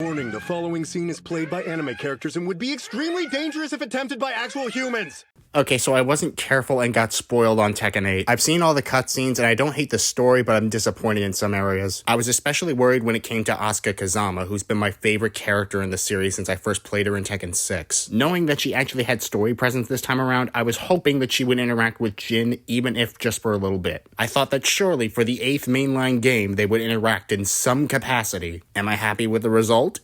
Warning, the following scene is played by anime characters and would be extremely dangerous if attempted by actual humans. Okay, so I wasn't careful and got spoiled on Tekken 8. I've seen all the cutscenes and I don't hate the story, but I'm disappointed in some areas. I was especially worried when it came to Asuka Kazama, who's been my favorite character in the series since I first played her in Tekken 6. Knowing that she actually had story presence this time around, I was hoping that she would interact with Jin, even if just for a little bit. I thought that surely for the 8th mainline game, they would interact in some capacity. Am I happy with the result?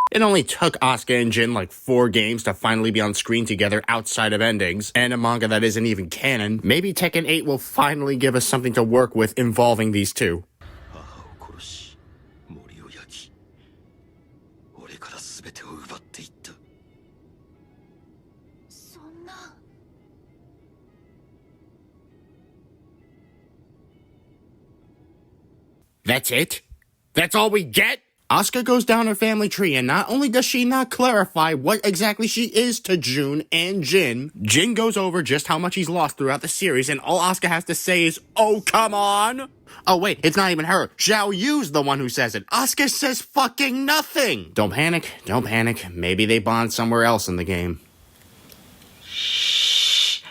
It only took Asuka and Jin like 4 games to finally be on screen together outside of endings, and a manga that isn't even canon. Maybe Tekken 8 will finally give us something to work with involving these two. That's it? That's all we get? Asuka goes down her family tree, and not only does she not clarify what exactly she is to June and Jin, Jin goes over just how much he's lost throughout the series, and all Asuka has to say is, "Oh, come on!" Oh wait, it's not even her. Xiao Yu's the one who says it. Asuka says fucking nothing! Don't panic, don't panic. Maybe they bond somewhere else in the game. Shh.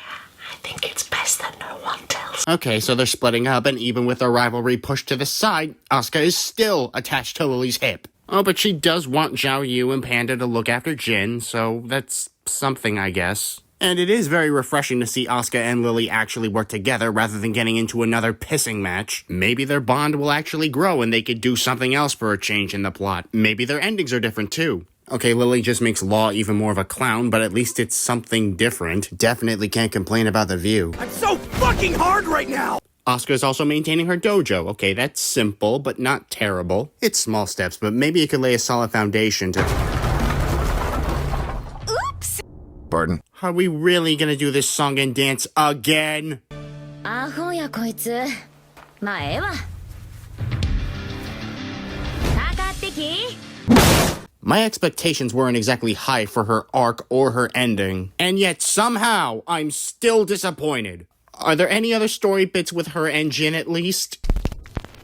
I think it's best that no one tells. Okay, so they're splitting up, and even with their rivalry pushed to the side, Asuka is still attached to Lily's hip. Oh, but she does want Xiao Yu and Panda to look after Jin, so that's something, I guess. And it is very refreshing to see Asuka and Lily actually work together rather than getting into another pissing match. Maybe their bond will actually grow and they could do something else for a change in the plot. Maybe their endings are different too. Okay, Lily just makes Law even more of a clown, but at least it's something different. Definitely can't complain about the view. I'm so fucking hard right now! Asuka's also maintaining her dojo. Okay, that's simple, but not terrible. It's small steps, but maybe it could lay a solid foundation to... Oops! Pardon? Are we really gonna do this song and dance again? アホやこいつ。まあええわ。かかってき。 My expectations weren't exactly high for her arc or her ending, and yet somehow I'm still disappointed. Are there any other story bits with her and Jin at least?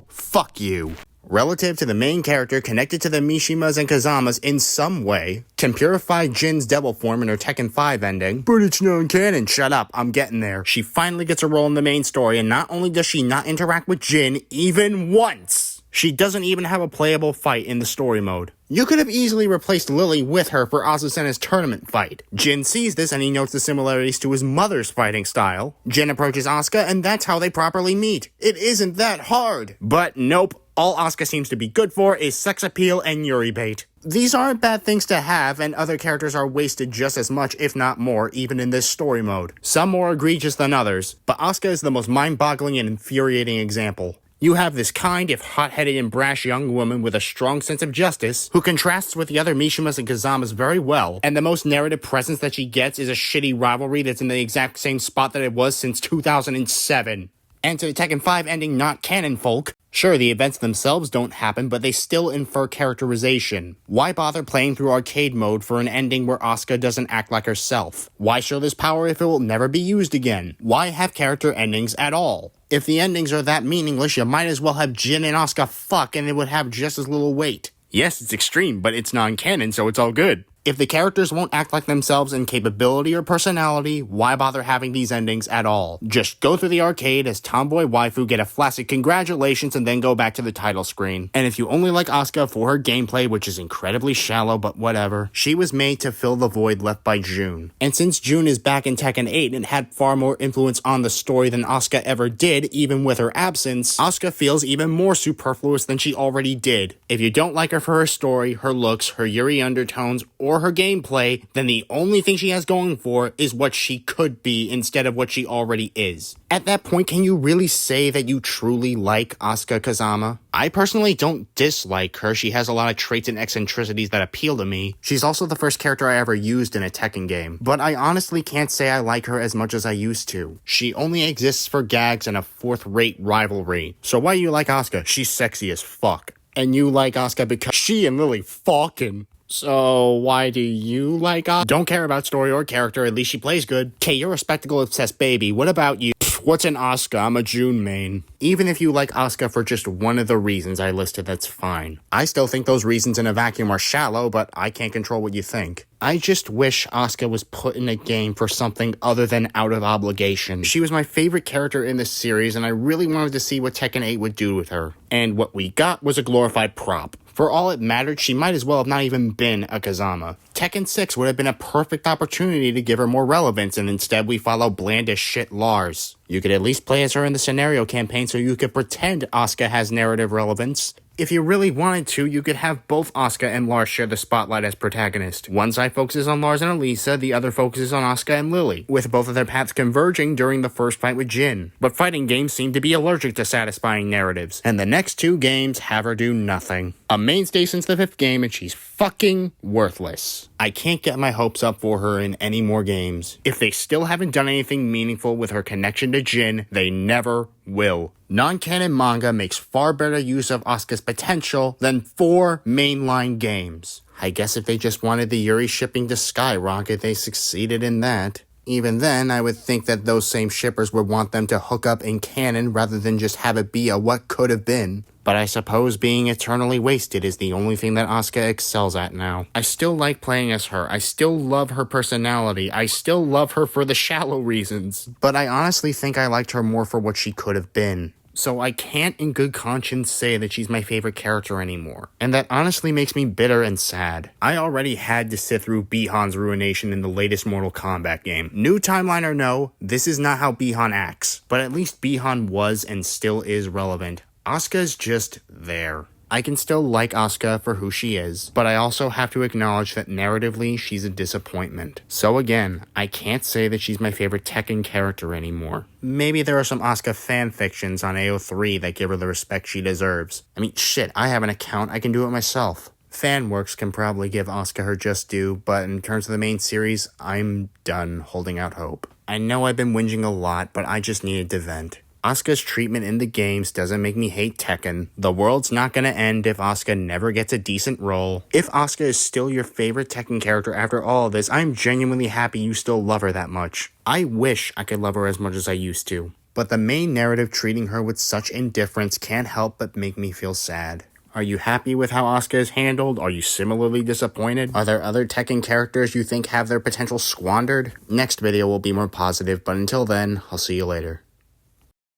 Fuck you. Relative to the main character connected to the Mishimas and Kazamas in some way, can purify Jin's devil form in her Tekken 5 ending, but it's non-canon. Shut up, I'm getting there. She finally gets a role in the main story, and not only does she not interact with Jin even once, she doesn't even have a playable fight in the story mode. You could have easily replaced Lily with her for Azucena's tournament fight. Jin sees this and he notes the similarities to his mother's fighting style. Jin approaches Asuka and that's how they properly meet. It isn't that hard. But nope, all Asuka seems to be good for is sex appeal and Yuri bait. These aren't bad things to have, and other characters are wasted just as much, if not more, even in this story mode. Some more egregious than others, but Asuka is the most mind-boggling and infuriating example. You have this kind, if hot-headed and brash young woman with a strong sense of justice, who contrasts with the other Mishimas and Kazamas very well, and the most narrative presence that she gets is a shitty rivalry that's in the exact same spot that it was since 2007. And to the Tekken 5 ending not canon folk, sure, the events themselves don't happen, but they still infer characterization. Why bother playing through arcade mode for an ending where Asuka doesn't act like herself? Why show this power if it will never be used again? Why have character endings at all? If the endings are that meaningless, you might as well have Jin and Asuka fuck and it would have just as little weight. Yes, it's extreme, but it's non-canon, so it's all good. If the characters won't act like themselves in capability or personality, why bother having these endings at all? Just go through the arcade as Tomboy Waifu, get a flaccid congratulations, and then go back to the title screen. And if you only like Asuka for her gameplay, which is incredibly shallow, but whatever, she was made to fill the void left by June. And since June is back in Tekken 8 and had far more influence on the story than Asuka ever did, even with her absence, Asuka feels even more superfluous than she already did. If you don't like her for her story, her looks, her Yuri undertones, or her gameplay, then the only thing she has going for is what she could be instead of what she already is. At that point, can you really say that you truly like Asuka Kazama? I personally don't dislike her. She has a lot of traits and eccentricities that appeal to me. She's also the first character I ever used in a Tekken game, but I honestly can't say I like her as much as I used to. She only exists for gags and a fourth-rate rivalry. So why do you like Asuka? She's sexy as fuck. And you like Asuka because she and Lily fucking. So, why do you like Asuka? Don't care about story or character, at least she plays good. Okay, you're a spectacle-obsessed baby. What about you? What's an Asuka? I'm a June main. Even if you like Asuka for just one of the reasons I listed, that's fine. I still think those reasons in a vacuum are shallow, but I can't control what you think. I just wish Asuka was put in a game for something other than out of obligation. She was my favorite character in this series, and I really wanted to see what Tekken 8 would do with her. And what we got was a glorified prop. For all it mattered, she might as well have not even been a Kazama. Tekken 6 would have been a perfect opportunity to give her more relevance, and instead we follow bland as shit Lars. You could at least play as her in the scenario campaign so you could pretend Asuka has narrative relevance. If you really wanted to, you could have both Asuka and Lars share the spotlight as protagonist. One side focuses on Lars and Elisa, the other focuses on Asuka and Lily, with both of their paths converging during the first fight with Jin. But fighting games seem to be allergic to satisfying narratives, and the next 2 games have her do nothing. A mainstay since the 5th game, and she's fucking worthless. I can't get my hopes up for her in any more games. If they still haven't done anything meaningful with her connection to Jin, they never will. Non-canon manga makes far better use of Asuka's potential than 4 mainline games. I guess if they just wanted the Yuri shipping to skyrocket, they succeeded in that. Even then, I would think that those same shippers would want them to hook up in canon rather than just have it be a what could have been. But I suppose being eternally wasted is the only thing that Asuka excels at now. I still like playing as her. I still love her personality. I still love her for the shallow reasons. But I honestly think I liked her more for what she could have been. So I can't in good conscience say that she's my favorite character anymore. And that honestly makes me bitter and sad. I already had to sit through Bihan's ruination in the latest Mortal Kombat game. New timeline or no, this is not how Bihan acts. But at least Bihan was and still is relevant. Asuka's just there. I can still like Asuka for who she is, but I also have to acknowledge that narratively she's a disappointment. So again, I can't say that she's my favorite Tekken character anymore. Maybe there are some Asuka fanfictions on AO3 that give her the respect she deserves. I mean, shit, I have an account, I can do it myself. Fanworks can probably give Asuka her just due, but in terms of the main series, I'm done holding out hope. I know I've been whinging a lot, but I just needed to vent. Asuka's treatment in the games doesn't make me hate Tekken. The world's not gonna end if Asuka never gets a decent role. If Asuka is still your favorite Tekken character after all of this, I'm genuinely happy you still love her that much. I wish I could love her as much as I used to. But the main narrative treating her with such indifference can't help but make me feel sad. Are you happy with how Asuka is handled? Are you similarly disappointed? Are there other Tekken characters you think have their potential squandered? Next video will be more positive, but until then, I'll see you later.